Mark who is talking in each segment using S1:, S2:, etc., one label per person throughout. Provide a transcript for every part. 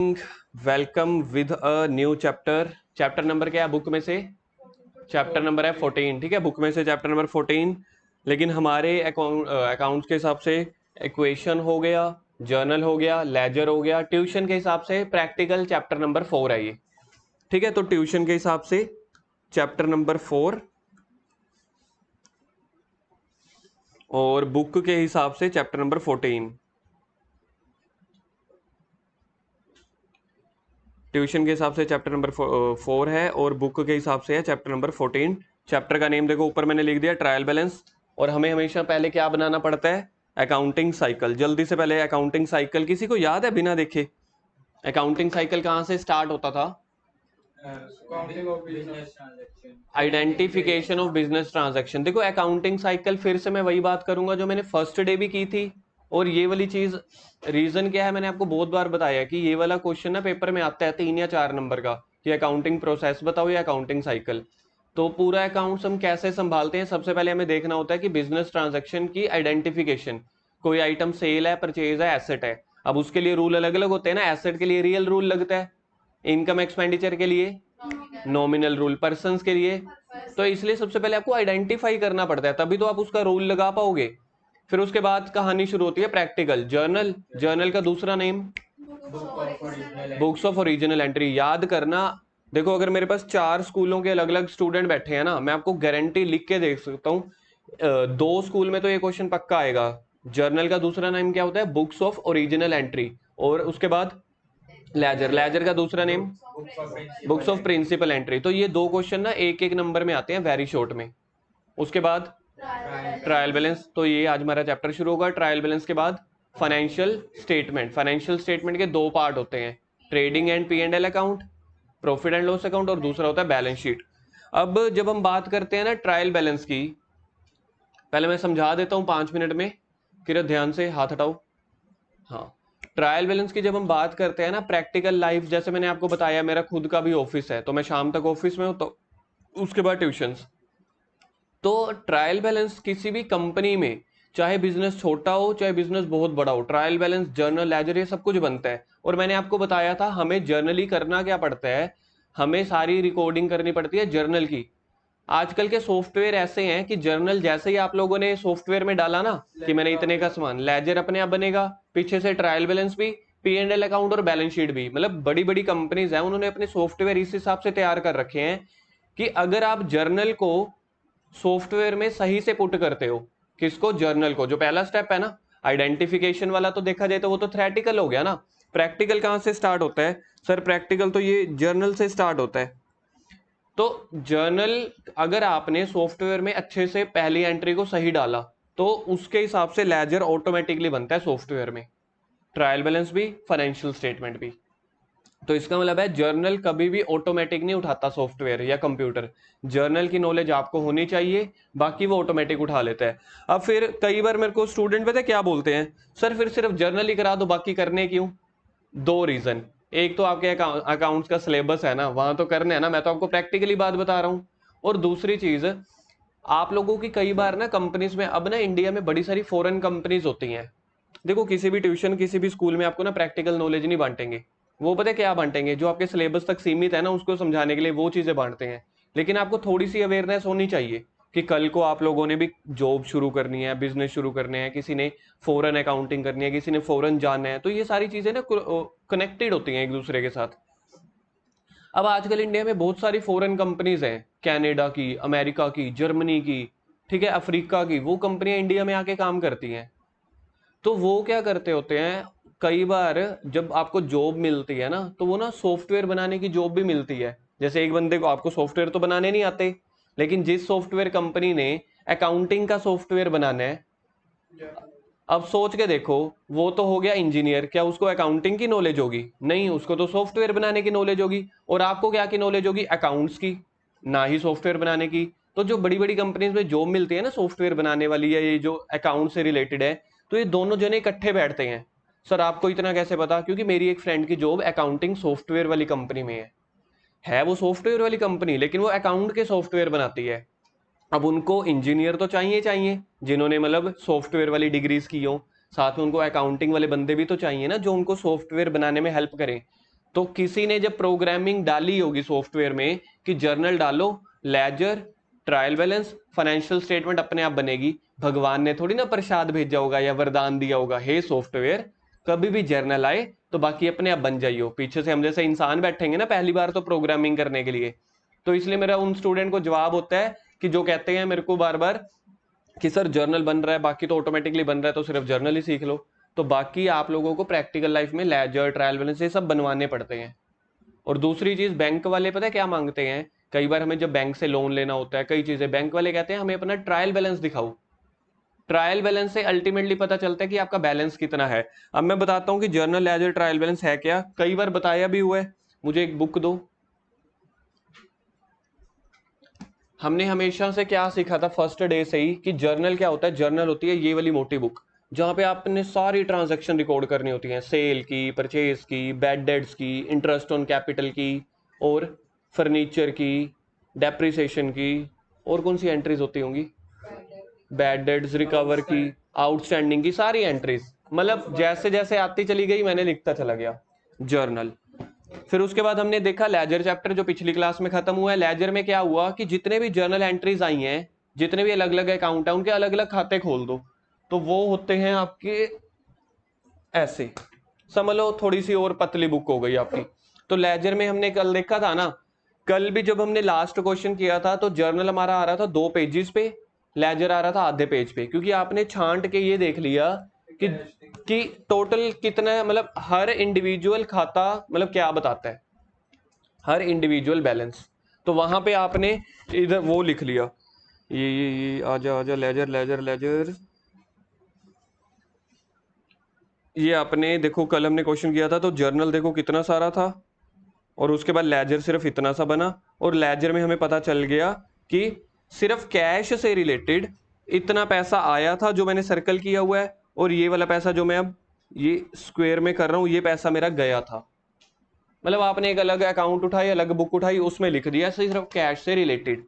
S1: Welcome with a new chapter. Chapter number क्या है book में से? चैप्टर नंबर है 14। ठीक है, बुक में से चैप्टर नंबर 14। लेकिन हमारे अकाउंट्स के हिसाब से इक्वेशन हो गया, जर्नल हो गया, लेजर हो गया, ट्यूशन के हिसाब से प्रैक्टिकल चैप्टर नंबर 4 है ये। ठीक है, तो ट्यूशन के हिसाब से चैप्टर नंबर 4 और बुक के हिसाब से चैप्टर नंबर 14। ट्यूशन के हिसाब से चैप्टर नंबर 4 है और बुक के हिसाब से है चैप्टर नंबर 14। चैप्टर का नेम देखो ऊपर मैंने लिख दिया, ट्रायल बैलेंस। और हमें हमेशा पहले क्या बनाना पड़ता है? Accounting cycle. जल्दी से पहले अकाउंटिंग साइकिल किसी को याद है बिना देखे? अकाउंटिंग साइकिल कहाँ से स्टार्ट होता था? Identification of business transaction. देखो अकाउंटिंग साइकिल फिर से मैं वही बात करूंगा जो मैंने फर्स्ट डे भी की थी। और ये वाली चीज, रीजन क्या है, मैंने आपको बहुत बार बताया कि ये वाला क्वेश्चन ना पेपर में आता है 3 या 4 नंबर का, कि अकाउंटिंग प्रोसेस बताओ या अकाउंटिंग साइकिल। तो पूरा अकाउंट्स हम कैसे संभालते हैं, सबसे पहले हमें देखना होता है कि बिजनेस ट्रांजैक्शन की आइडेंटिफिकेशन। कोई आइटम सेल है, परचेज है, एसेट है। अब उसके लिए रूल अलग अलग होते हैं ना। एसेट के लिए रियल रूल लगता है, इनकम एक्सपेंडिचर के लिए नॉमिनल रूल, पर्सन के लिए। तो इसलिए सबसे पहले आपको आइडेंटिफाई करना पड़ता है, तभी तो आप उसका रूल लगा पाओगे। फिर उसके बाद कहानी शुरू होती है प्रैक्टिकल। जर्नल, जर्नल का दूसरा name books of original entry. याद करना। देखो अगर मेरे पास 4 स्कूलों के अलग अलग स्टूडेंट बैठे हैं ना, मैं आपको गारंटी लिख के देख सकता हूँ 2 स्कूल में तो ये क्वेश्चन पक्का आएगा। जर्नल का दूसरा नेम क्या होता है? Books of original entry. और उसके बाद लेजर, लेजर का दूसरा name books of principal entry. तो ये 2 क्वेश्चन ना एक एक नंबर में आते हैं, वेरी शॉर्ट में। उसके बाद ट्रायल बैलेंस। तो ये आज हमारा चैप्टर शुरू होगा। ट्रायल बैलेंस के बाद फाइनेंशियल स्टेटमेंट। फाइनेंशियल स्टेटमेंट के 2 पार्ट होते हैं, trading and P&L account, profit and loss account, और दूसरा होता है बैलेंस शीट। अब जब हम बात करते हैं ना ट्रायल बैलेंस की, पहले मैं समझा देता हूं 5 मिनट में। फिर ध्यान से हाथ हटाओ। हाँ, ट्रायल बैलेंस की जब हम बात करते हैं ना, प्रैक्टिकल लाइफ, जैसे मैंने आपको बताया मेरा खुद का भी ऑफिस है, तो मैं शाम तक ऑफिस में हूँ, तो उसके बाद ट्यूशंस। तो ट्रायल बैलेंस किसी भी कंपनी में, चाहे बिजनेस छोटा हो चाहे बिजनेस बहुत बड़ा हो, ट्रायल बैलेंस, जर्नल, लेजर, ये सब कुछ बनता है। और मैंने आपको बताया था हमें जर्नली करना क्या पड़ता है, हमें सारी रिकॉर्डिंग करनी पड़ती है जर्नल की। आजकल के सॉफ्टवेयर ऐसे हैं कि जर्नल जैसे ही आप लोगों ने सॉफ्टवेयर में डाला ना कि मैंने इतने का सामान, लेजर अपने आप बनेगा, पीछे से ट्रायल बैलेंस भी, P&L अकाउंट और बैलेंस शीट भी। मतलब बड़ी बड़ी कंपनीज हैं, उन्होंने अपने सॉफ्टवेयर इस हिसाब से तैयार कर रखे हैं कि अगर आप जर्नल को सॉफ्टवेयर में सही से पुट करते हो, किसको? जर्नल को। जो पहला स्टेप है ना आइडेंटिफिकेशन वाला, तो देखा जाए तो वो तो थ्योरेटिकल हो गया ना। प्रैक्टिकल कहां से स्टार्ट होता है सर? प्रैक्टिकल तो ये जर्नल से स्टार्ट होता है। तो जर्नल, अगर आपने सॉफ्टवेयर में अच्छे से पहली एंट्री को सही डाला, तो उसके हिसाब से लेजर ऑटोमेटिकली बनता है सॉफ्टवेयर में, ट्रायल बैलेंस भी, फाइनेंशियल स्टेटमेंट भी। तो इसका मतलब है जर्नल कभी भी ऑटोमेटिक नहीं उठाता सॉफ्टवेयर या कंप्यूटर। जर्नल की नॉलेज आपको होनी चाहिए, बाकी वो ऑटोमेटिक उठा लेता है। अब फिर कई बार मेरे को स्टूडेंट पता है क्या बोलते हैं, सर फिर सिर्फ जर्नल ही करा दो, बाकी करने क्यों? 2 रीजन। एक तो आपके अकाउंट्स का सिलेबस है ना, वहां तो करने है ना, मैं तो आपको प्रैक्टिकली बात बता रहा हूँ। और दूसरी चीज, आप लोगों की कई बार ना कंपनीज में, अब ना इंडिया में बड़ी सारी फॉरेन कंपनीज होती हैं। देखो किसी भी ट्यूशन, किसी भी स्कूल में आपको ना प्रैक्टिकल नॉलेज नहीं बांटेंगे। वो पता है क्या बांटेंगे? जो आपके सिलेबस तक सीमित है ना, उसको समझाने के लिए वो चीजें बांटते हैं। लेकिन आपको थोड़ी सी अवेयरनेस होनी चाहिए कि कल को आप लोगों ने भी जॉब शुरू करनी है, बिजनेस शुरू करने हैं, किसी ने फॉरेन अकाउंटिंग करनी है, किसी ने फॉरेन जाना है, तो ये सारी चीजें ना कनेक्टेड होती हैं एक दूसरे के साथ। अब आजकल इंडिया में बहुत सारी फॉरेन कंपनीज हैं, कनाडा की, अमेरिका की, जर्मनी की, ठीक है, अफ्रीका की, वो कंपनियां इंडिया में आके काम करती हैं। तो वो क्या करते होते हैं, कई बार जब आपको जॉब मिलती है ना, तो वो ना सॉफ्टवेयर बनाने की जॉब भी मिलती है। जैसे एक बंदे को, आपको सॉफ्टवेयर तो बनाने नहीं आते, लेकिन जिस सॉफ्टवेयर कंपनी ने अकाउंटिंग का सॉफ्टवेयर बनाना है, अब सोच के देखो, वो तो हो गया इंजीनियर, क्या उसको अकाउंटिंग की नॉलेज होगी? नहीं, उसको तो सॉफ्टवेयर बनाने की नॉलेज होगी। और आपको क्या की नॉलेज होगी? अकाउंट्स की, ना ही सॉफ्टवेयर बनाने की। तो जो बड़ी बड़ी कंपनीज में जॉब मिलती है ना सॉफ्टवेयर बनाने वाली, या ये जो अकाउंट से रिलेटेड है, तो ये दोनों जने इकट्ठे बैठते हैं। सर आपको इतना कैसे पता? क्योंकि मेरी एक फ्रेंड की जॉब अकाउंटिंग सॉफ्टवेयर वाली कंपनी में है वो सॉफ्टवेयर वाली कंपनी, लेकिन वो अकाउंट के सॉफ्टवेयर बनाती है। अब उनको इंजीनियर तो चाहिए चाहिए, जिन्होंने मतलब सॉफ्टवेयर वाली डिग्रीज की हो, साथ में उनको अकाउंटिंग वाले बंदे भी तो चाहिए ना, जो उनको सॉफ्टवेयर बनाने में हेल्प करें। तो किसी ने जब प्रोग्रामिंग डाली होगी सॉफ्टवेयर में कि जर्नल डालो, ledger, trial balance, financial statement अपने आप बनेगी, भगवान ने थोड़ी ना प्रसाद भेजा होगा या वरदान दिया होगा, हे सॉफ्टवेयर कभी भी जर्नल आए तो बाकी अपने आप बन जाइयो। पीछे से हम जैसे इंसान बैठेंगे ना पहली बार तो प्रोग्रामिंग करने के लिए, तो इसलिए मेरा उन स्टूडेंट को जवाब होता है कि जो कहते हैं मेरे को बार बार कि सर जर्नल बन रहा है बाकी तो ऑटोमेटिकली बन रहा है, तो सिर्फ जर्नल ही सीख लो। तो बाकी आप लोगों को प्रैक्टिकल लाइफ में लेजर, ट्रायल बैलेंस ये सब बनवाने पड़ते हैं। और दूसरी चीज, बैंक वाले पता है क्या मांगते हैं, कई बार हमें जब बैंक से लोन लेना होता है, कई चीजें बैंक वाले कहते हैं हमें अपना ट्रायल बैलेंस दिखाओ। ट्रायल बैलेंस से अल्टीमेटली पता चलता है कि आपका बैलेंस कितना है। अब मैं बताता हूं कि जर्नल, लेजर, ट्रायल बैलेंस है क्या, कई बार बताया भी हुआ है। मुझे एक बुक दो। हमने हमेशा से क्या सीखा था फर्स्ट डे से ही कि जर्नल क्या होता है। जर्नल होती है ये वाली मोटी बुक जहां पे आपने सारी ट्रांजैक्शन रिकॉर्ड करनी होती हैं, सेल की, परचेज की, बैड डेट्स की, इंटरेस्ट ऑन कैपिटल की, और फर्नीचर की, डेप्रिसिएशन की, और कौन सी एंट्रीज होती होंगी, बैड डेट्स, रिकवर की, आउटस्टैंडिंग की, सारी एंट्रीज। मतलब जैसे जैसे आती चली गई मैंने लिखता चला गया जर्नल। फिर उसके बाद हमने देखा लेजर चैप्टर जो पिछली क्लास में खत्म हुआ है। लेजर में क्या हुआ कि जितने भी जर्नल एंट्रीज आई हैं, जितने भी अलग अलग अकाउंट है, उनके अलग अलग खाते खोल दो, तो वो होते हैं आपके ऐसे, समझ लो थोड़ी सी और पतली बुक हो गई आपकी। तो लेजर में हमने कल देखा था ना, कल भी जब हमने लास्ट क्वेश्चन किया था तो जर्नल हमारा आ रहा था 2 पेजेस पे, लेजर आ रहा था आधे पेज पे, क्योंकि आपने छांट के ये देख लिया कि कि टोटल कितना है, मतलब हर इंडिविजुअल खाता मतलब क्या बताता है, हर इंडिविजुअल बैलेंस। तो वहां पे आपने इधर वो लिख लिया, ये आजा आजा लेजर लेजर लेजर, ये आपने देखो कल हमने क्वेश्चन किया था तो जर्नल देखो कितना सारा था, और उसके बाद लेजर सिर्फ इतना सा बना। और लेजर में हमें पता चल गया कि सिर्फ कैश से रिलेटेड इतना पैसा आया था जो मैंने सर्कल किया हुआ है, और ये वाला पैसा जो मैं अब ये स्क्वायर में कर रहा हूं ये पैसा मेरा गया था। मतलब आपने एक अलग अकाउंट उठाई, अलग बुक उठाई, उसमें लिख दिया सिर्फ कैश से रिलेटेड।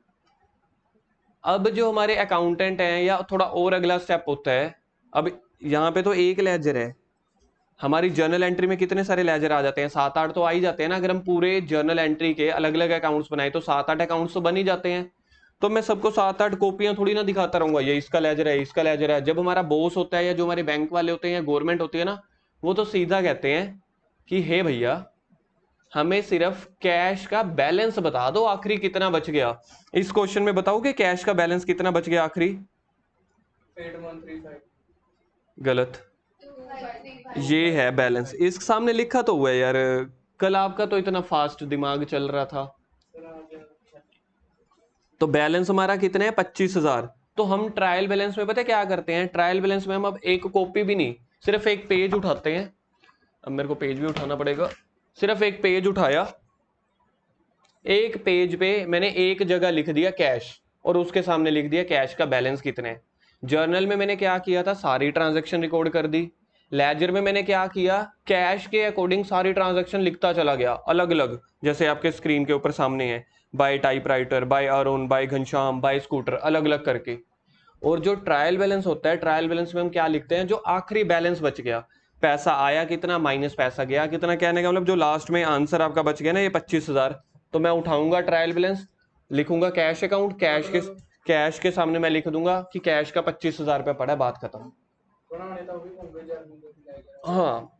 S1: अब जो हमारे अकाउंटेंट हैं या थोड़ा और अगला स्टेप होता है, अब यहाँ पे तो एक लेजर है, हमारी जर्नल एंट्री में कितने सारे लेजर आ जाते हैं, 7-8 तो आ ही जाते हैं ना। अगर हम पूरे जर्नल एंट्री के अलग अलग अकाउंट्स बनाए तो 7-8 अकाउंट्स तो बन ही जाते हैं। तो मैं सबको 7-8 कॉपियां थोड़ी ना दिखाता रहूंगा, ये इसका लेजर है, इसका लेजर है। जब हमारा बॉस होता है या जो हमारे बैंक वाले होते हैं या गवर्नमेंट होती है ना, वो तो सीधा कहते हैं कि हे भैया हमें सिर्फ कैश का बैलेंस बता दो, आखिरी कितना बच गया। इस क्वेश्चन में बताओ कि कैश का बैलेंस कितना बच गया आखिरी।
S2: 8135
S1: गलत, ये है बैलेंस, इस सामने लिखा तो हुआ है यार, कल आपका तो इतना फास्ट दिमाग चल रहा था। तो बैलेंस हमारा कितना है, 25,000। तो हम ट्रायल बैलेंस में पता है क्या करते हैं, ट्रायल बैलेंस में हम अब एक कॉपी भी नहीं, सिर्फ एक पेज उठाते हैं। अब मेरे को पेज भी उठाना पड़ेगा, सिर्फ एक पेज उठाया, एक पेज पे मैंने एक जगह लिख दिया कैश, और उसके सामने लिख दिया कैश का बैलेंस कितने है। जर्नल में मैंने क्या किया था, सारी ट्रांजैक्शन रिकॉर्ड कर दी। लेजर में मैंने क्या किया, कैश के अकॉर्डिंग सारी ट्रांजैक्शन लिखता चला गया अलग अलग, जैसे आपके स्क्रीन के ऊपर सामने है, by typewriter, by Arun, by Ghanshyam, by scooter, अलग अलग करके। और जो ट्रायल बैलेंस होता है, ट्रायल बैलेंस में हम क्या लिखते हैं, जो आखिरी बैलेंस बच गया, पैसा आया कितना माइनस पैसा गया कितना, कहने का मतलब जो लास्ट में आंसर आपका बच गया ना ये 25,000, तो मैं उठाऊंगा ट्रायल बैलेंस, लिखूंगा कैश अकाउंट, कैश के सामने मैं लिख दूंगा कि कैश का 25,000 रुपया पड़ा है, बात खत्म। हाँ,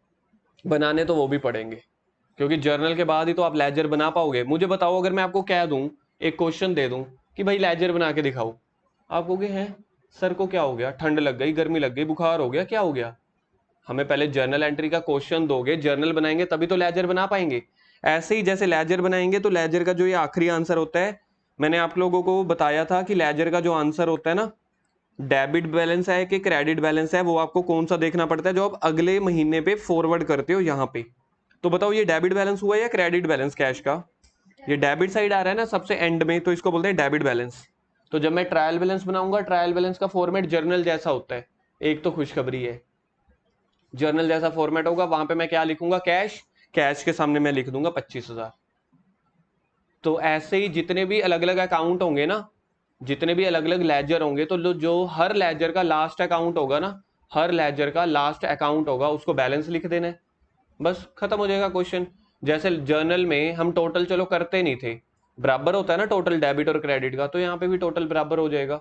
S1: बनाने तो वो भी पड़ेंगे, क्योंकि जर्नल के बाद ही तो आप लेजर बना पाओगे। मुझे बताओ अगर मैं आपको कह दूं, एक क्वेश्चन दे दूं कि भाई लेजर बना के दिखाओ, आप कहोगे हैं सर को क्या हो गया, ठंड लग गई, गर्मी लग गई, बुखार हो गया, क्या हो गया। हमें पहले जर्नल एंट्री का क्वेश्चन दोगे, जर्नल बनाएंगे तभी तो लेजर बना पाएंगे। ऐसे ही जैसे लेजर बनाएंगे तो लेजर का जो ये आखिरी आंसर होता है, मैंने आप लोगों को बताया था कि लेजर का जो आंसर होता है ना, डेबिट बैलेंस है कि क्रेडिट बैलेंस है, वो आपको कौन सा देखना पड़ता है जो आप अगले महीने पे फॉरवर्ड करते हो यहाँ पे। तो बताओ ये डेबिट बैलेंस हुआ या क्रेडिट बैलेंस कैश का, ये डेबिट साइड आ रहा है ना सबसे एंड में, तो इसको बोलते हैं डेबिट बैलेंस। तो जब मैं ट्रायल बैलेंस बनाऊंगा, ट्रायल बैलेंस का फॉर्मेट जर्नल जैसा होता है, एक तो खुशखबरी है, जर्नल जैसा फॉर्मेट होगा, वहां पे मैं क्या लिखूंगा, कैश, कैश के सामने मैं लिख दूंगा 25,000। तो ऐसे ही जितने भी अलग अलग अकाउंट होंगे ना, जितने भी अलग अलग लेजर होंगे, तो जो हर लेजर का लास्ट अकाउंट होगा ना, हर लेजर का लास्ट अकाउंट होगा, उसको बैलेंस लिख देना है, बस खत्म हो जाएगा क्वेश्चन। जैसे जर्नल में हम टोटल चलो करते नहीं थे, बराबर होता है ना टोटल डेबिट और क्रेडिट का, तो यहाँ पे भी टोटल बराबर हो जाएगा।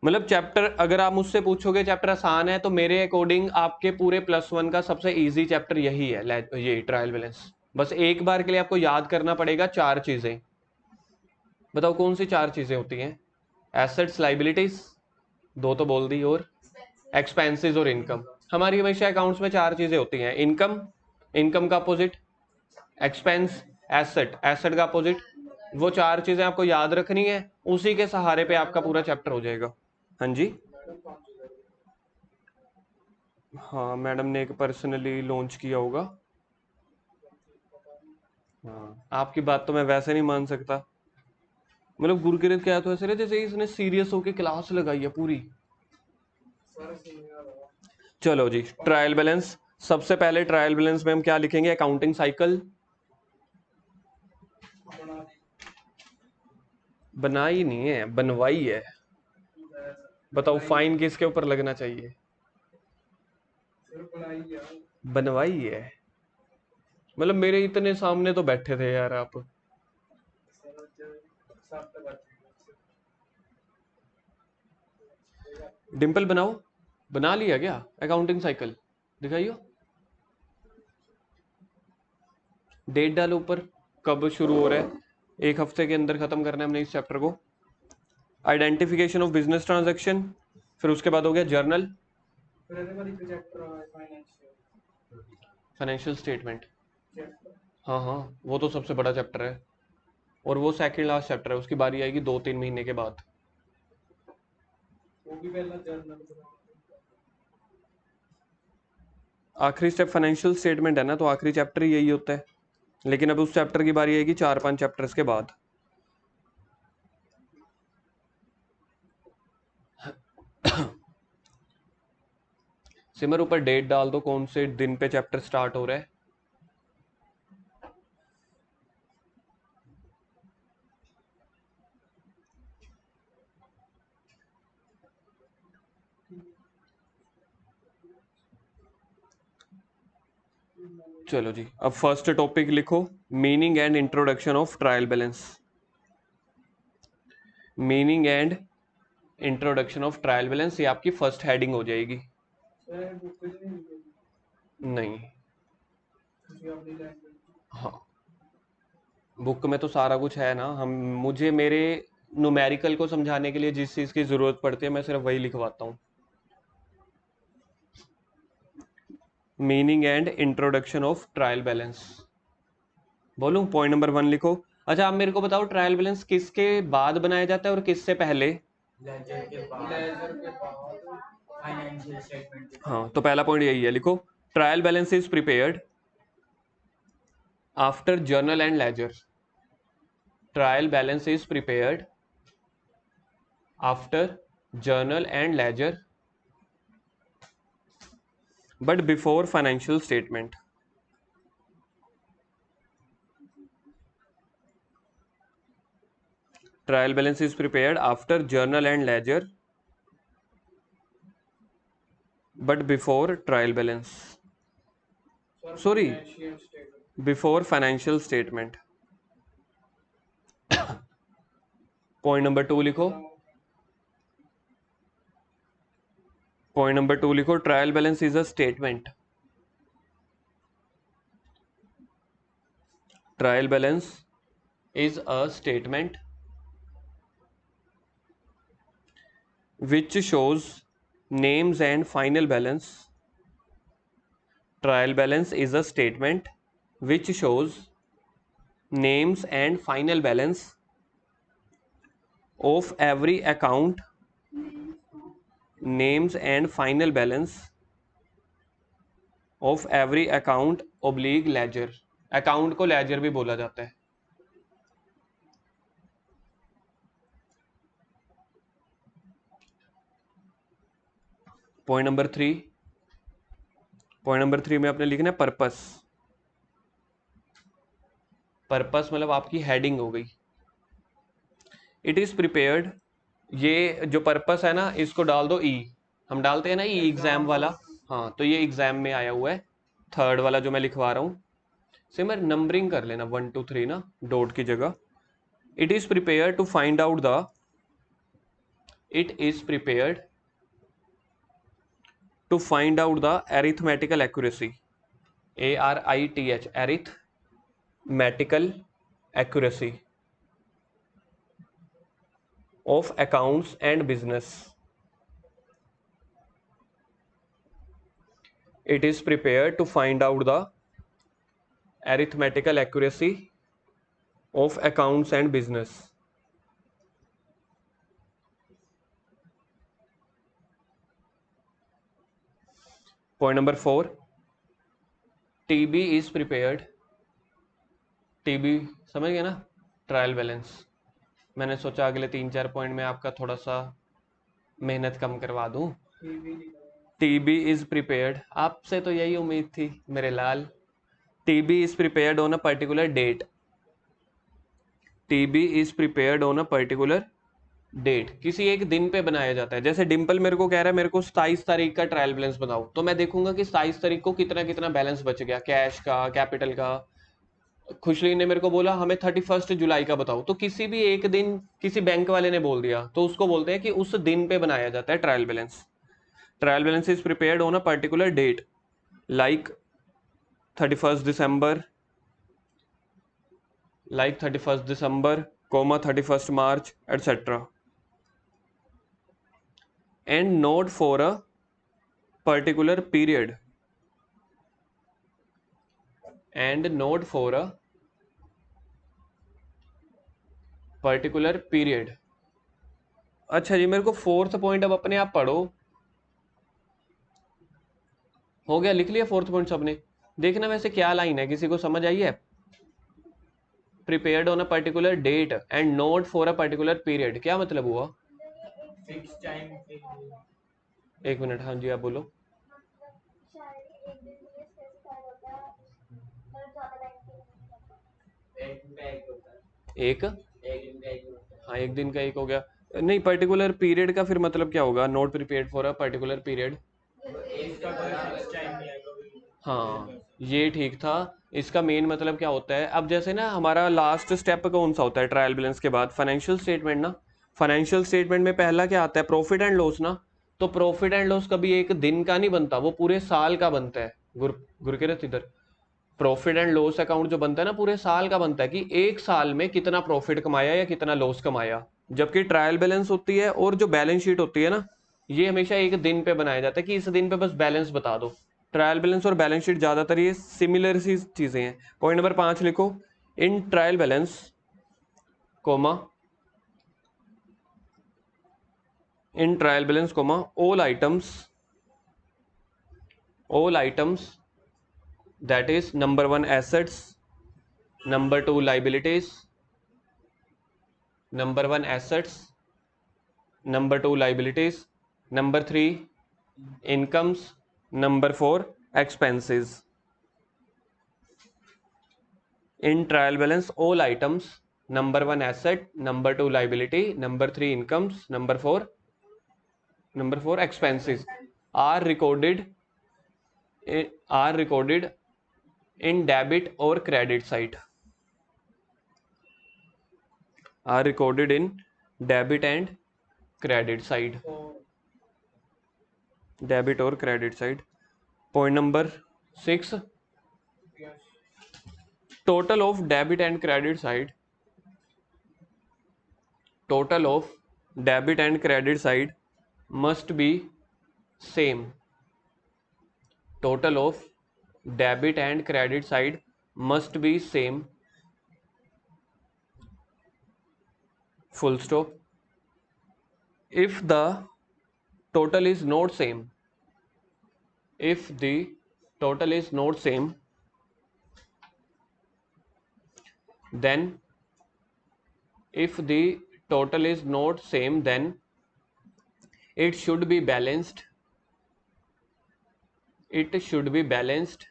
S1: मतलब चैप्टर अगर आप मुझसे पूछोगे चैप्टर आसान है, तो मेरे अकॉर्डिंग आपके पूरे +1 का सबसे इजी चैप्टर यही है, ये ट्रायल बैलेंस। बस एक बार के लिए आपको याद करना पड़ेगा 4 चीजें। बताओ कौन सी 4 चीजें होती हैं? एसेट्स, लाइबिलिटीज, 2 तो बोल दी, और एक्सपेंसेस और इनकम। हमारी हमेशा अकाउंट्स में 4 चीजें होती हैं, इनकम, इनकम का अपोजिट एक्सपेंस, एसेट, एसेट का अपोजिट। वो 4 चीजें आपको याद रखनी है, उसी के सहारे पे आपका पूरा चैप्टर हो जाएगा। हाँ जी, हाँ मैडम ने एक पर्सनली लॉन्च किया होगा। हाँ, आपकी बात तो मैं वैसे नहीं मान सकता। मतलब गुरकिरत क्या तो ऐसे रहे जैसे इसने सीरियस होके क्लास लगाई है पूरी। चलो जी, ट्रायल बैलेंस। सबसे पहले ट्रायल बैलेंस में हम क्या लिखेंगे? Accounting cycle. बनाई नहीं है, बनवाई है। बताओ फाइन किसके ऊपर लगना चाहिए? बनवाई है। मतलब मेरे इतने सामने तो बैठे थे यार आप। डिंपल बनाओ, बना लिया क्या अकाउंटिंग साइकिल? दिखाइयो, डेट डालो ऊपर, कब शुरू हो रहा है। 1 हफ्ते के अंदर खत्म करना है हमने इस चैप्टर को। आइडेंटिफिकेशन ऑफ बिजनेस ट्रांजैक्शन, फिर उसके बाद हो गया जर्नल, फाइनेंशियल स्टेटमेंट। हाँ हाँ, वो तो सबसे बड़ा चैप्टर है, और वो सेकंड लास्ट चैप्टर है, उसकी बारी आएगी 2-3 महीने के बाद। आखिरी स्टेप फाइनेंशियल स्टेटमेंट है ना, तो आखिरी चैप्टर यही होता है, लेकिन अब उस चैप्टर की बारी आएगी 4-5 चैप्टर्स के बाद। सिमर ऊपर डेट डाल दो, कौन से दिन पे चैप्टर स्टार्ट हो रहा है। चलो जी, अब फर्स्ट टॉपिक लिखो, meaning and introduction of trial balance. Meaning and introduction of trial balance, ये आपकी फर्स्ट हेडिंग हो जाएगी। नहीं, हाँ बुक में तो सारा कुछ है ना। हम मुझे मेरे न्यूमेरिकल को समझाने के लिए जिस चीज की जरूरत पड़ती है मैं सिर्फ वही लिखवाता हूँ। Meaning and introduction of trial balance. बोलूं? पॉइंट नंबर 1 लिखो। अच्छा आप मेरे को बताओ, ट्रायल बैलेंस किसके बाद बनाया जाता है और किससे पहले?
S2: लेजर के बाद फाइनेंशियल स्टेटमेंट।
S1: हाँ, तो पहला पॉइंट यही है, लिखो trial balance is prepared after journal and ledger. Trial balance is prepared after journal and ledger but before financial statement. Trial balance is prepared after journal and ledger but before trial balance, sorry, before financial statement. Point number 2 लिखो। Point number 2 लिखो, trial balance is a statement. Trial balance is a statement which shows names and final balance. Trial balance is a statement which shows names and final balance of every account, names and final balance of every account oblique ledger. Account को laser भी बोला जाता है। Point number 3, point number 3 में आपने लिखना है purpose. Purpose मतलब आपकी हेडिंग हो गई। इट इज प्रिपेयर्ड, ये जो पर्पस है ना इसको डाल दो ई। हम डालते हैं ना ई एग्जाम वाला, हाँ तो ये एग्जाम में आया हुआ है, थर्ड वाला जो मैं लिखवा रहा हूँ। सिमर नंबरिंग कर लेना 1 2 3 ना, डॉट की जगह। It is prepared to find out the, it is prepared to find out the arithmetical accuracy, ARITH, arithmetical accuracy of accounts and business. It is prepared to find out the arithmetical accuracy of accounts and business. Point number 4, TB is prepared, TB समझ गए ना, trial balance. मैंने सोचा अगले 3-4 point में आपका थोड़ा सा मेहनत कम करवा दूं। TB is prepared, आपसे तो यही उम्मीद थी मेरे लाल। TB is prepared on a particular date, TB is prepared on a particular date, किसी एक दिन पे बनाया जाता है। जैसे डिम्पल मेरे को कह रहा है मेरे को 27 तारीख का ट्रायल बैलेंस बताओ, तो मैं देखूंगा कि 27 तारीख को कितना कितना बैलेंस बच गया, कैश का, कैपिटल का। खुशली ने मेरे को बोला हमें 31 जुलाई का बताओ, तो किसी भी एक दिन किसी बैंक वाले ने बोल दिया तो उसको बोलते हैं कि उस दिन पे बनाया जाता है trial balance. Trial balance is prepared on a particular date, like 31 December, like 31st December, 31st March, etc. And not for a particular period, and not for a particular period. अच्छा जी, मेरे को 4th पॉइंट अब अपने आप पढ़ो। हो गया, लिख लिया 4th पॉइंट सबने? देखना वैसे क्या लाइन है, किसी को समझ आई है? Prepared on a particular date and not for a particular period, क्या मतलब हुआ?
S2: फिक्स टाइम के लिए।
S1: 1 मिनट, हाँ जी आप बोलो।
S2: एक दिन का एक होता है,
S1: एक
S2: एक दिन का एक होता है।
S1: हाँ, एक दिन का एक हो गया। नहीं, पर्टिकुलर पीरियड का फिर मतलब क्या होगा? Not prepared for a particular period.
S2: इसका कोई फिक्स टाइम नहीं है कभी।
S1: हाँ, ये ठीक था। इसका मेन मतलब क्या होता है? अब जैसे ना हमारा लास्ट स्टेप कौन सा होता है ट्रायल बैलेंस के बाद? फाइनेंशियल स्टेटमेंट ना। फाइनेंशियल स्टेटमेंट में पहला क्या आता है? प्रॉफिट एंड लॉस ना। तो प्रॉफिट एंड लॉस कभी एक दिन का नहीं बनता, वो पूरे साल का बनता है। गुरकिरत इधर। प्रॉफिट एंड लॉस अकाउंट जो बनता है ना, पूरे साल का बनता है कि एक साल में कितना प्रॉफिट कमाया या कितना लॉस कमाया। जबकि ट्रायल बैलेंस होती है और जो बैलेंस शीट होती है ना, ये हमेशा एक दिन पे बनाया जाता है कि इस दिन पे बस बैलेंस बता दो। ट्रायल बैलेंस और बैलेंस शीट ज्यादातर ये सिमिलर सी चीजें हैं। पॉइंट नंबर 5 लिखो, in trial balance comma, in trial balance comma all items that is number 1 assets, number 2 liabilities, number 1 assets, number 2 liabilities, number 3 incomes, number 4 expenses. In trial balance all items, number 1 asset, number 2 liability, number 3 incomes, number 4 expenses are recorded in debit or credit side, are recorded in debit and credit side, debit or credit side. Point number 6, total of debit and credit side, total of debit and credit side must be same, total of debit and credit side must be same, full stop. If the total is not same, if the total is not same, then if the total is not same, then it should be balanced, it should be balanced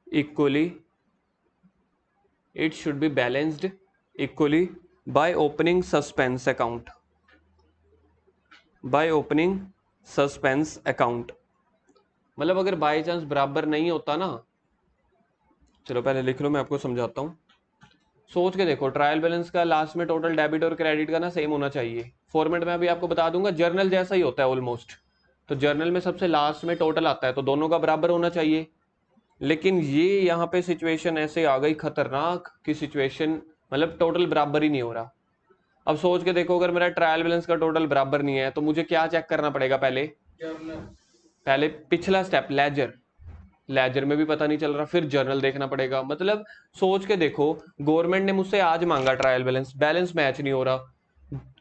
S1: equally, it should be balanced equally by opening suspense account, by opening suspense account. मतलब अगर by chance बराबर नहीं होता ना, चलो पहले लिख लो, मैं आपको समझाता हूँ। सोच के देखो, ट्रायल बैलेंस का लास्ट में टोटल डेबिट और क्रेडिट का ना सेम होना चाहिए। फॉर्मेट में अभी आपको बता दूंगा, जर्नल जैसा ही होता है ऑलमोस्ट। तो जर्नल में सबसे लास्ट में टोटल आता है, तो दोनों का बराबर होना चाहिए। लेकिन ये यहाँ पे सिचुएशन ऐसे आ गई खतरनाक कि सिचुएशन मतलब टोटल बराबर ही नहीं हो रहा। अब सोच के देखो, अगर मेरा ट्रायल बैलेंस का टोटल बराबर नहीं है तो मुझे क्या चेक करना पड़ेगा? पहले पिछला स्टेप लेजर, लेजर में भी पता नहीं चल रहा, फिर जर्नल देखना पड़ेगा। मतलब सोच के देखो, गवर्नमेंट ने मुझसे आज मांगा ट्रायल बैलेंस, बैलेंस मैच नहीं हो रहा।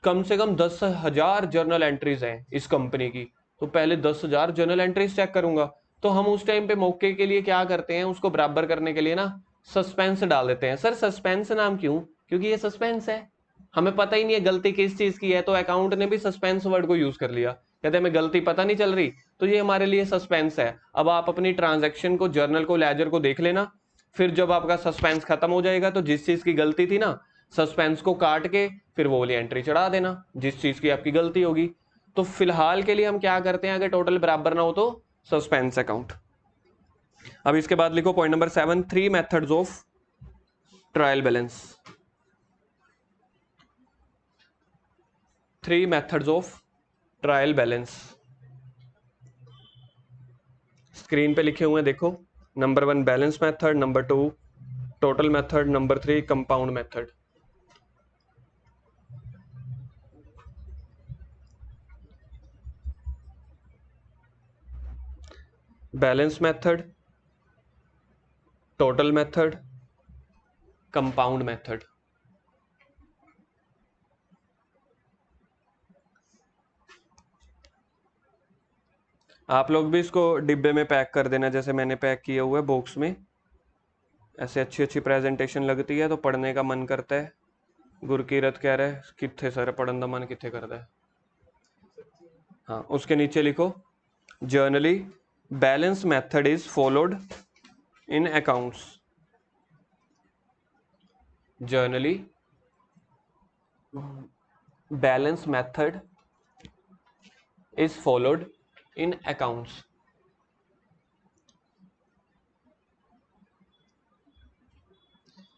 S1: कम से कम 10,000 जर्नल एंट्रीज हैं इस कंपनी की, तो पहले 10,000 जर्नल एंट्रीज चेक करूंगा। तो हम उस टाइम पे मौके के लिए क्या करते हैं, उसको बराबर करने के लिए ना सस्पेंस डाल देते हैं। सर सस्पेंस नाम क्यों? क्योंकि ये सस्पेंस है, हमें पता ही नहीं है गलती किस चीज की है, तो अकाउंट ने भी सस्पेंस वर्ड को यूज कर लिया। कहते हैं हमें गलती पता नहीं चल रही, तो ये हमारे लिए सस्पेंस है। अब आप अपनी ट्रांजैक्शन को, जर्नल को, लेजर को देख लेना, फिर जब आपका सस्पेंस खत्म हो जाएगा तो जिस चीज की गलती थी ना, सस्पेंस को काट के फिर वो वाली एंट्री चढ़ा देना जिस चीज की आपकी गलती होगी। तो फिलहाल के लिए हम क्या करते हैं, अगर टोटल बराबर ना हो तो सस्पेंस अकाउंट। अब इसके बाद लिखो point number 7, 3 methods of trial balance. 3 methods of trial balance screen पे लिखे हुए हैं, देखो। Number 1 balance method, number 2 total method, number 3 compound method. Balance method, total method, compound method. आप लोग भी इसको डिब्बे में पैक कर देना, जैसे मैंने पैक किया हुआ है बॉक्स में। ऐसे अच्छी अच्छी प्रेजेंटेशन लगती है तो पढ़ने का मन करता है। गुरकीरत कह रहा है कितने सर पढ़न का मन कितने करता है। हाँ, उसके नीचे लिखो generally balance method is followed in accounts. Generally balance method is followed in accounts.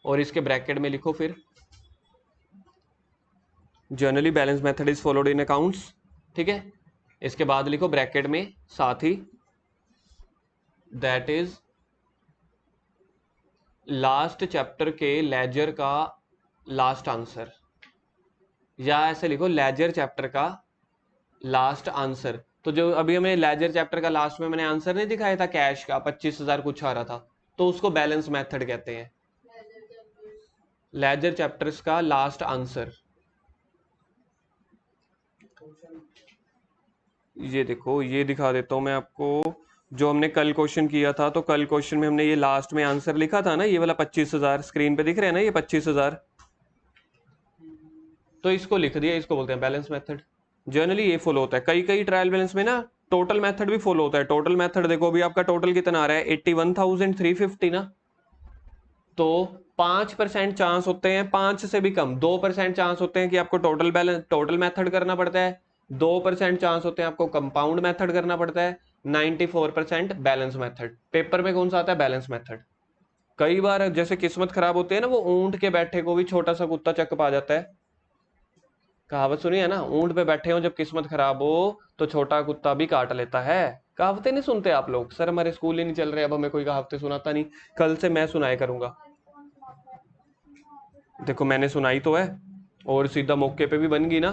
S1: और इसके ब्रैकेट में लिखो फिर generally balance method is followed in accounts, ठीक है। इसके बाद लिखो ब्रैकेट में साथ ही दैट इज लास्ट चैप्टर के लेजर का लास्ट आंसर, या ऐसे लिखो लेजर चैप्टर का लास्ट आंसर। तो जो अभी हमें लेजर चैप्टर का लास्ट में मैंने आंसर नहीं दिखाया था कैश का 25,000 कुछ आ रहा था, तो उसको बैलेंस मेथड कहते हैं। लेजर चैप्टर्स का लास्ट आंसर, ये देखो, ये दिखा देता हूं मैं आपको। जो हमने कल क्वेश्चन किया था, तो कल क्वेश्चन में हमने ये लास्ट में आंसर लिखा था ना, ये वाला 25,000 स्क्रीन पे दिख रहे हैं ना, ये 25,000, तो इसको लिख दिया, इसको बोलते हैं बैलेंस मेथड। जनरली ये फॉलो होता है। कई कई ट्रायल बैलेंस में ना टोटल मेथड भी फॉलो होता है। टोटल मेथड देखो, अभी आपका टोटल कितना आ रहा है 81,350 ना, तो 5% चांस होते हैं, 5 से भी कम 2% चांस होते हैं कि आपको टोटल बैलेंस टोटल मेथड करना पड़ता है। 2% चांस होते हैं आपको कंपाउंड मेथड करना पड़ता है। 94% बैलेंस मेथड। पेपर में कौन सा आता है? Balance method. कई बार जैसे किस्मत खराब होती है ना, वो ऊंट के बैठे को भी छोटा सा कुत्ता चक पा जाता है। कहावत सुनी है ना, ऊंट पे बैठे हो जब किस्मत खराब हो तो छोटा कुत्ता भी काट लेता है। कहावतें नहीं सुनते आप लोग? सर हमारे स्कूल ही नहीं चल रहे, अब हमें कोई कहावतें सुनाता नहीं, कल से मैं सुनाया करूंगा। देखो मैंने सुनाई तो है, और सीधा मौके पे भी बन गई ना।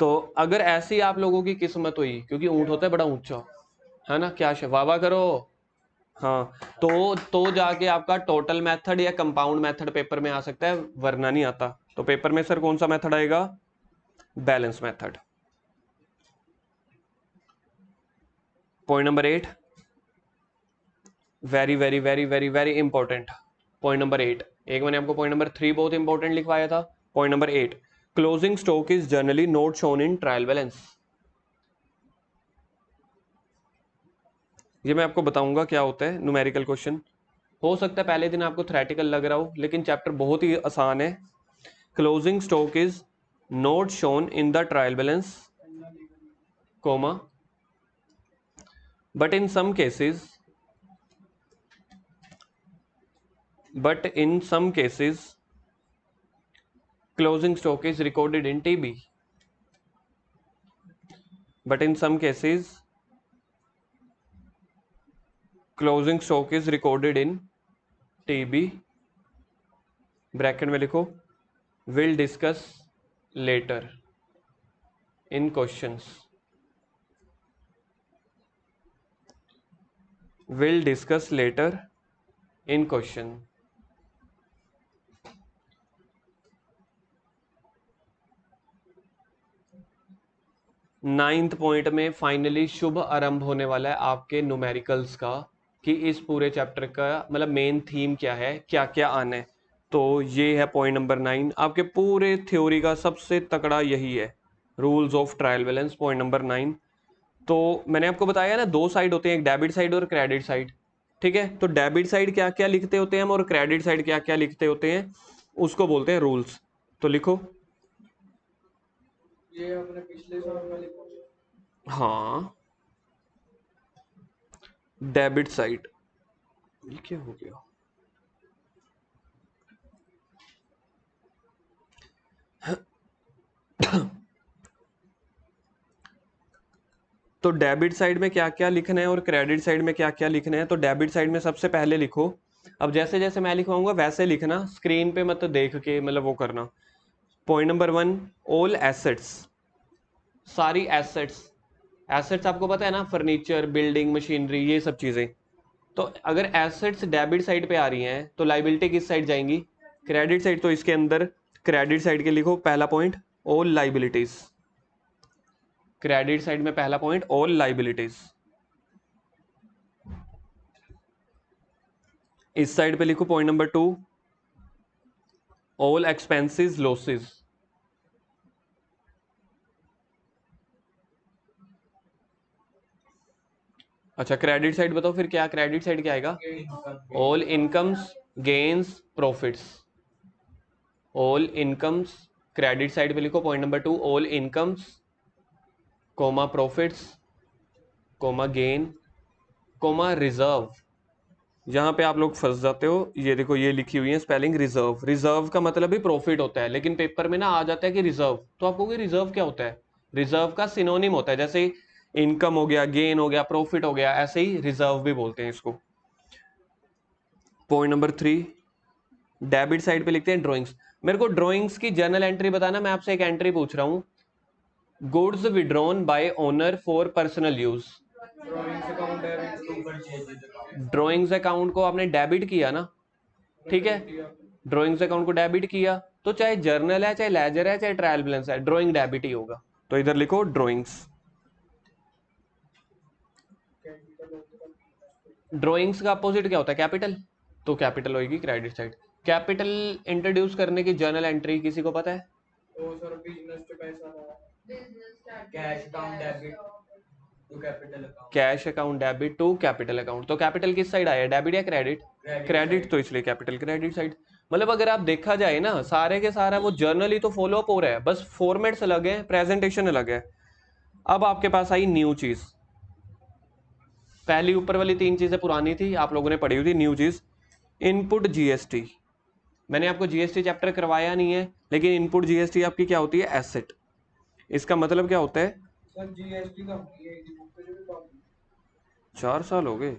S1: तो अगर ऐसी आप लोगों की किस्मत हुई, क्योंकि ऊंट होता है बड़ा ऊंचा, है ना, क्या वाह करो। हाँ, तो जाके आपका टोटल मेथड या कंपाउंड मेथड पेपर में आ सकता है, वरना नहीं आता। तो पेपर में सर कौन सा मेथड आएगा? Balance method. Point number 8, very very very very very important. Point number 8, एक मैंने आपको पॉइंट नंबर 3 बहुत इंपॉर्टेंट लिखवाया था। Point number 8, closing stock is generally not shown in trial balance. ये मैं आपको बताऊंगा क्या होता है। न्यूमेरिकल क्वेश्चन हो सकता है पहले दिन आपको थ्योरेटिकल लग रहा हो, लेकिन चैप्टर बहुत ही आसान है। Closing stock is not shown in the trial balance, comma, but in some cases but in some cases closing stock is recorded in TB. But in some cases closing stock is recorded in TB, bracket में लिखो will discuss later in questions. Will discuss later in question. Ninth point में finally शुभ आरंभ होने वाला है आपके numericals का, कि इस पूरे चैप्टर का मतलब मेन थीम क्या है, क्या क्या आना है। तो ये है पॉइंट नंबर 9, आपके पूरे थ्योरी का सबसे तगड़ा यही है, rules of trial balance, point number 9। तो मैंने आपको बताया ना, दो साइड होते हैं, एक डेबिट साइड और क्रेडिट साइड, ठीक है। तो डेबिट साइड क्या क्या लिखते होते हैं हम और क्रेडिट साइड क्या क्या लिखते होते हैं, उसको बोलते हैं रूल्स। तो लिखो,
S3: ये अपने पिछले साल वाले क्वेश्चन।
S1: हाँ डेबिट साइड, ये क्या हो गया, तो डेबिट साइड में क्या क्या लिखना है और क्रेडिट साइड में क्या क्या लिखना है। तो डेबिट साइड में सबसे पहले लिखो, अब जैसे जैसे मैं लिखवाऊंगा वैसे लिखना, स्क्रीन पे मत देख के मतलब वो करना। पॉइंट नंबर 1, ऑल एसेट्स, सारी एसेट्स, एसेट्स आपको पता है ना, फर्नीचर, बिल्डिंग, मशीनरी, ये सब चीजें। तो अगर एसेट्स डेबिट साइड पे आ रही हैं तो लाइबिलिटी किस साइड जाएंगी, क्रेडिट साइड। तो इसके अंदर क्रेडिट साइड के लिखो पहला point all liabilities, credit side में पहला पॉइंट ऑल लाइबिलिटीज। इस साइड पे लिखो point number 2 all expenses losses. अच्छा क्रेडिट साइड बताओ फिर क्या, क्रेडिट साइड क्या आएगा, all incomes gains profits, all incomes. Credit side पे लिखो point number 2 all incomes comma profits comma gain comma reserve. यहाँ पे आप लोग फंस जाते हो, ये देखो ये लिखी हुई है स्पेलिंग रिजर्व, रिजर्व का मतलब ही प्रॉफिट होता है, लेकिन पेपर में ना आ जाता है कि रिजर्व, तो आपको कि रिजर्व क्या होता है, रिजर्व का सिनोनिम होता है, जैसे इनकम हो गया, गेन हो गया, प्रॉफिट हो गया, ऐसे ही रिजर्व भी बोलते हैं इसको। पॉइंट नंबर 3 डेबिट साइड पे लिखते हैं ड्रॉइंग्स। मेरे को ड्रॉइंग्स की जर्नल एंट्री बताना, मैं आपसे एक एंट्री पूछ रहा हूँ, goods withdrawn by owner for personal use.
S3: Drawings account debit to purchases account.
S1: Drawings account को आपने डेबिट किया ना, ठीक है, ड्रॉइंग्स अकाउंट को डेबिट किया, तो चाहे जर्नल है, चाहे लेजर है, चाहे ट्रायल बैलेंस है, ड्रॉइंग डेबिट ही होगा। तो इधर लिखो ड्रॉइंग्स। ड्रॉइंग्स का अपोजिट क्या होता है, कैपिटल, तो कैपिटल होगी क्रेडिट साइड। कैपिटल इंट्रोड्यूस करने की जर्नल एंट्री किसी को पता है,
S3: तो सर बिजनेस से पैसा आया,
S2: cash account debit to capital account,
S1: cash account debit to capital account. तो कैपिटल किस साइड आया, डेबिट या क्रेडिट, क्रेडिट, तो इसलिए कैपिटल क्रेडिट साइड। मतलब अगर आप देखा जाए ना, सारे के सारा वो जर्नल ही तो फॉलो अप हो रहा है, बस फॉर्मेट्स अलग है, प्रेजेंटेशन अलग है। अब आपके पास आई न्यू चीज, पहली ऊपर वाली 3 चीजें पुरानी थी, आप लोगों ने पढ़ी हुई थी, न्यू चीज इनपुट जीएसटी। मैंने आपको जीएसटी चैप्टर करवाया नहीं है, लेकिन इनपुट जीएसटी आपकी क्या होती है, एसेट। इसका मतलब क्या होता है,
S3: सर जीएसटी का होती है ये बुक पे जो भी बात
S1: 4 साल हो गए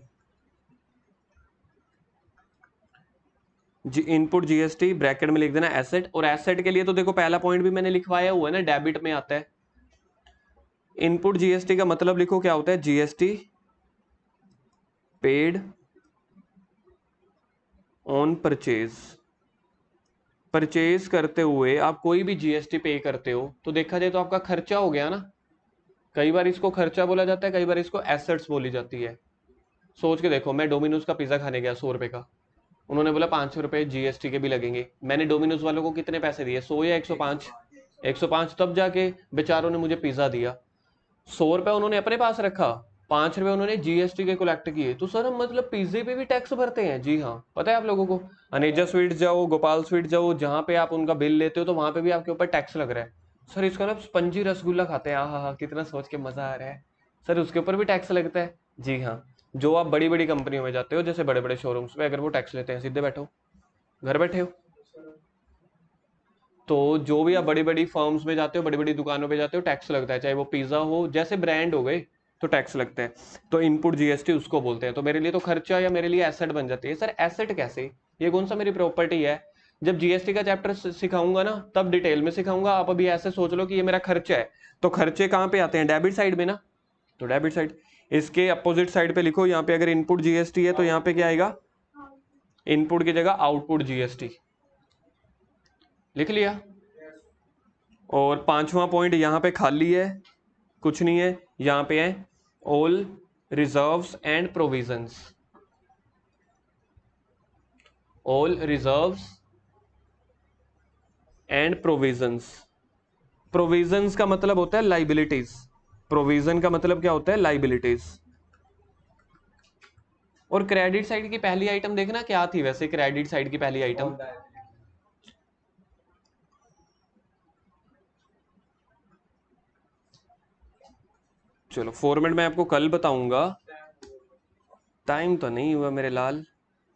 S1: जी। इनपुट जीएसटी ब्रैकेट में लिख देना एसेट, और एसेट के लिए तो देखो पहला पॉइंट भी मैंने लिखवाया हुआ है ना, डेबिट में आता है। इनपुट जीएसटी का मतलब लिखो क्या होता है, GST paid on purchase. Purchase करते हुए आप कोई भी जीएसटी पे करते हो तो देखा जाए तो आपका खर्चा हो गया ना। कई बार इसको खर्चा बोला जाता है, कई बार इसको एसेट्स बोली जाती है। सोच के देखो, मैं डोमिनोज का पिज्जा खाने गया 100 रुपए का, उन्होंने बोला 500 रुपए जीएसटी के भी लगेंगे, मैंने डोमिनोज वालों को कितने पैसे दिए, 100 या 105, 105, तब जाके बेचारों ने मुझे पिज्जा दिया। 100 रुपए उन्होंने अपने पास रखा, 5 रुपए उन्होंने जीएसटी के कलेक्ट किए। तो सर हम मतलब पिज्जे पे भी टैक्स भरते हैं, जी हाँ पता है आप लोगों को। अनेजा स्वीट्स जाओ, गोपाल स्वीट जाओ, जहां पे आप उनका बिल लेते हो तो वहां पे भी आपके ऊपर टैक्स लग रहा है। सर इसका ना स्पंजी रसगुल्ला खाते हैं, हाँ, कितना सोच के मजा आ रहा है, सर उसके ऊपर भी टैक्स लगता है, जी हाँ। जो आप बड़ी बड़ी कंपनियों में जाते हो, जैसे बड़े बड़े शोरूम्स में, अगर वो टैक्स लेते हैं, सीधे बैठो, घर बैठे हो? तो जो भी आप बड़ी बड़ी फर्म्स में जाते हो, बड़ी बड़ी दुकानों पे जाते हो, टैक्स लगता है, चाहे वो पिज्जा हो, जैसे ब्रांड हो गए तो टैक्स लगता है। तो इनपुट जीएसटी उसको बोलते हैं। तो मेरे लिए तो खर्चा या मेरे लिए एसेट बन जाती है। सर एसेट कैसे, ये कौन सा मेरी प्रॉपर्टी है? जब जीएसटी का चैप्टर सिखाऊंगा ना तब डिटेल में सिखाऊंगा। आप अभी ऐसे सोच लो कि ये मेरा खर्चा है, तो खर्चे कहाँ पे आते हैं? डेबिट साइड में ना। तो डेबिट साइड, इसके अपोजिट साइड पे लिखो, यहाँ पे अगर इनपुट जीएसटी है तो यहाँ पे क्या आएगा? इनपुट की जगह आउटपुट जीएसटी लिख लिया। और पांचवा पॉइंट यहाँ पे खाली है, कुछ नहीं है, यहाँ पे है all reserves and provisions. All reserves and provisions. Provisions का मतलब होता है लाइबिलिटीज। प्रोविजन का मतलब क्या होता है? लाइबिलिटीज। और क्रेडिट साइड की पहली आइटम देखना क्या थी वैसे? क्रेडिट साइड की पहली आइटम चलो फॉर्मेट मैं आपको कल बताऊंगा, टाइम तो नहीं हुआ मेरे लाल।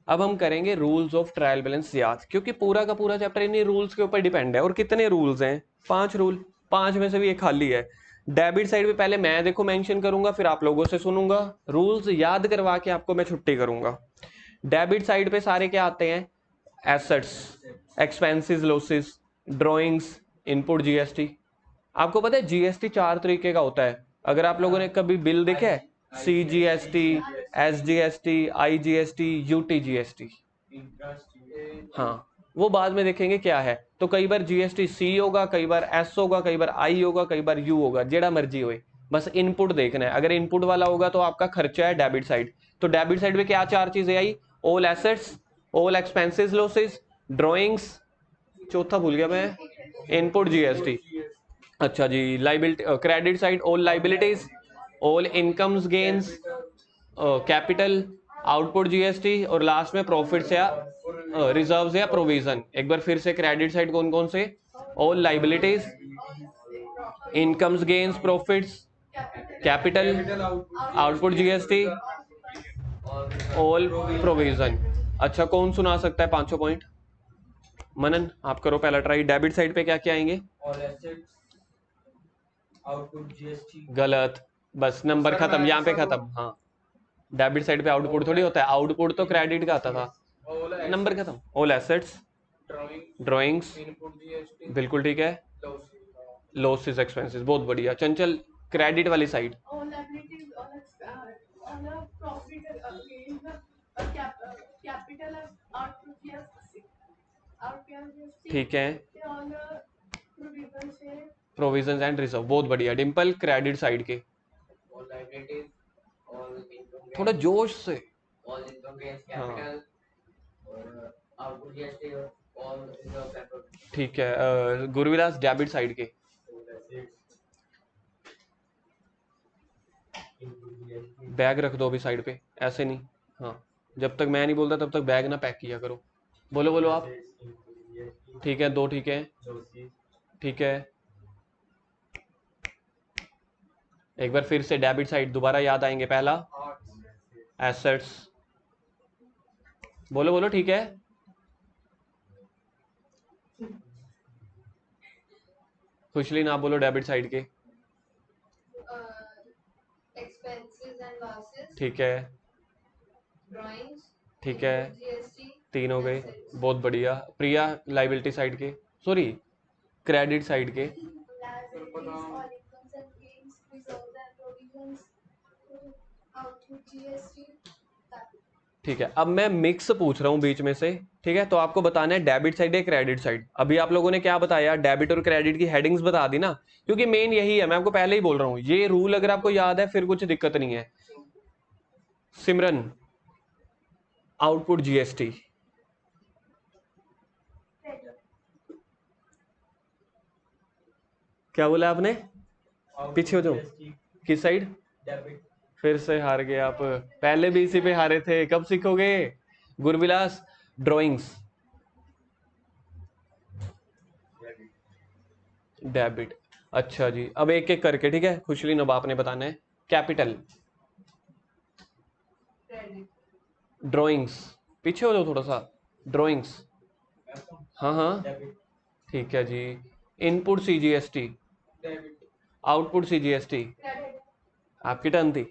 S1: अब हम करेंगे रूल्स ऑफ ट्रायल बैलेंस याद, क्योंकि पूरा का पूरा चैप्टर इन्हीं रूल्स के ऊपर डिपेंड है। और कितने रूल्स हैं? 5 रूल, 5 में से भी एक खाली है। डेबिट साइड पे पहले मैं देखो मेंशन करूंगा, फिर आप लोगों से सुनूंगा, रूल्स याद करवा के आपको मैं छुट्टी करूंगा। डेबिट साइड पे सारे क्या आते हैं? Assets, expenses, losses, drawings, input GST. आपको पता है जीएसटी 4 तरीके का होता है। अगर आप लोगों ने कभी बिल देखा है, सीजीएसटी, एसजीएसटी, आईजीएसटी, यूटीजीएसटी, हाँ वो बाद में देखेंगे क्या है। तो कई बार जीएसटी सी होगा, कई बार एस होगा, कई बार आई होगा, कई बार यू होगा, जेड़ा मर्जी होए, बस इनपुट देखना है। अगर इनपुट वाला होगा तो आपका खर्चा है डेबिट साइड। तो डेबिट साइड में क्या 4 चीजें आई? All assets, all expenses losses, drawings, चौथा भूल गया मैं, इनपुट जीएसटी। अच्छा जी, liability, credit side all liabilities, all incomes gains, capital, output GST, और लास्ट में प्रॉफिट्स या रिजर्व्स या प्रोविजन। एक बार फिर से क्रेडिट साइड कौन कौन से? All liabilities, incomes gains profits, capital, output GST, all provision. अच्छा कौन सुना सकता है पांचों पॉइंट? मनन आप करो पहला ट्राई। डेबिट साइड पे क्या क्या आएंगे?
S3: All assets, output GST.
S1: गलत, बस नंबर
S3: सर,
S1: खत्म,
S3: मैं
S1: यहाँ पे
S3: ऐसा
S1: खत्म। हाँ डेबिट साइड पे आउटपुट थोड़ी होता है, आउटपुट तो क्रेडिट का आता था। नंबर खत्म। All assets, drawings,
S3: input GST,
S1: बिल्कुल ठीक है, लॉसेस एक्सपेंसेस, बहुत बढ़िया। चंचल क्रेडिट वाली साइड, ठीक है, प्रोविजंस एंड रिजर्व, बहुत बढ़िया। डिंपल क्रेडिट साइड के,
S2: all liabilities, all income
S1: थोड़ा
S2: gains,
S1: जोश से।
S2: all income gains,
S1: हाँ
S2: capital, और output GST, all reserves and provisions.
S1: ठीक है। गुरुविलास डेबिट साइड के, बैग रख दो अभी साइड पे, ऐसे नहीं। हाँ जब तक मैं नहीं बोलता तब तक बैग ना पैक किया करो। बोलो बोलो आप। ठीक है, 2 ठीक है, ठीक है। एक बार फिर से डेबिट साइड दोबारा याद आएंगे। पहला एसेट्स, बोलो बोलो, ठीक है। खुशली ना बोलो डेबिट साइड के,
S4: expenses and losses,
S1: ठीक है,
S4: drawings,
S1: ठीक है,
S4: GST,
S1: 3 हो गए,
S4: assets.
S1: बहुत बढ़िया। प्रिया लाइबिलिटी साइड के, सॉरी क्रेडिट साइड के,
S4: Liabilities, all incomes and gains, reserves and provisions, output GST, capital.
S1: ठीक है। अब मैं मिक्स पूछ रहा हूँ बीच में से, ठीक है? तो आपको बताना है डेबिट साइड या क्रेडिट साइड। अभी आप लोगों ने क्या बताया? डेबिट और क्रेडिट की हेडिंग्स बता दी ना, क्योंकि मेन यही है। मैं आपको पहले ही बोल रहा हूँ, ये रूल अगर आपको याद है फिर कुछ दिक्कत नहीं है। सिमरन, आउटपुट जीएसटी, क्या बोला आपने? पीछे हो जाओ। किस साइड?
S3: डेबिट,
S1: फिर से हार गए आप, पहले भी इसी पे हारे थे, कब सीखोगे? गुरविलास ड्राइंग्स, डेबिट। अच्छा जी, अब एक एक करके, ठीक है? खुशली नब आपने बताना है। कैपिटल,
S4: Credit,
S1: ड्राइंग्स, पीछे हो जाओ थोड़ा सा, ड्राइंग्स, हाँ हाँ
S2: डेबिट
S1: ठीक है जी। Input CGST,
S3: debit
S1: output CGST।
S4: credit,
S1: आपकी टर्न थी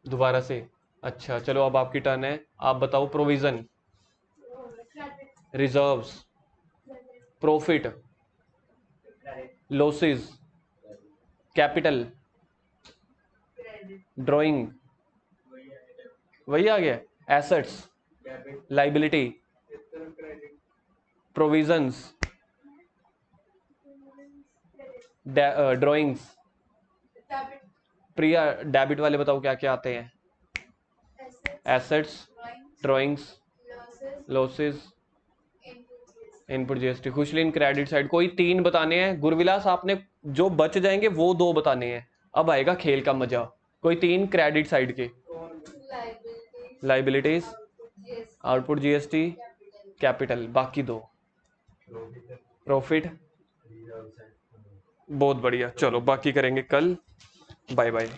S1: दोबारा से। अच्छा चलो अब आपकी टर्न है, आप बताओ। Provision,
S4: credit,
S1: reserves,
S4: credit,
S1: profit,
S2: credit
S1: losses, capital,
S4: credit,
S1: drawing, वही आ गया। Assets,
S3: debit
S1: liability,
S3: credit
S1: provisions,
S4: credit,
S1: drawings.
S4: debit,
S1: Priya debit वाले बताओ क्या क्या आते हैं।
S4: assets,
S1: assets,
S4: drawings,
S1: drawings,
S4: losses,
S1: losses,
S4: input GST.
S1: Input GST। Khushleen credit side. कोई 3 बताने हैं। गुरविलास आपने जो बच जाएंगे वो 2 बताने हैं। अब आएगा खेल का मजा। कोई 3 क्रेडिट साइड के।
S4: Liabilities,
S1: liabilities,
S4: output GST,
S1: output GST,
S4: capital.
S1: Capital. बाकी 2 प्रॉफिट। बहुत बढ़िया, चलो बाकी करेंगे कल। Bye bye.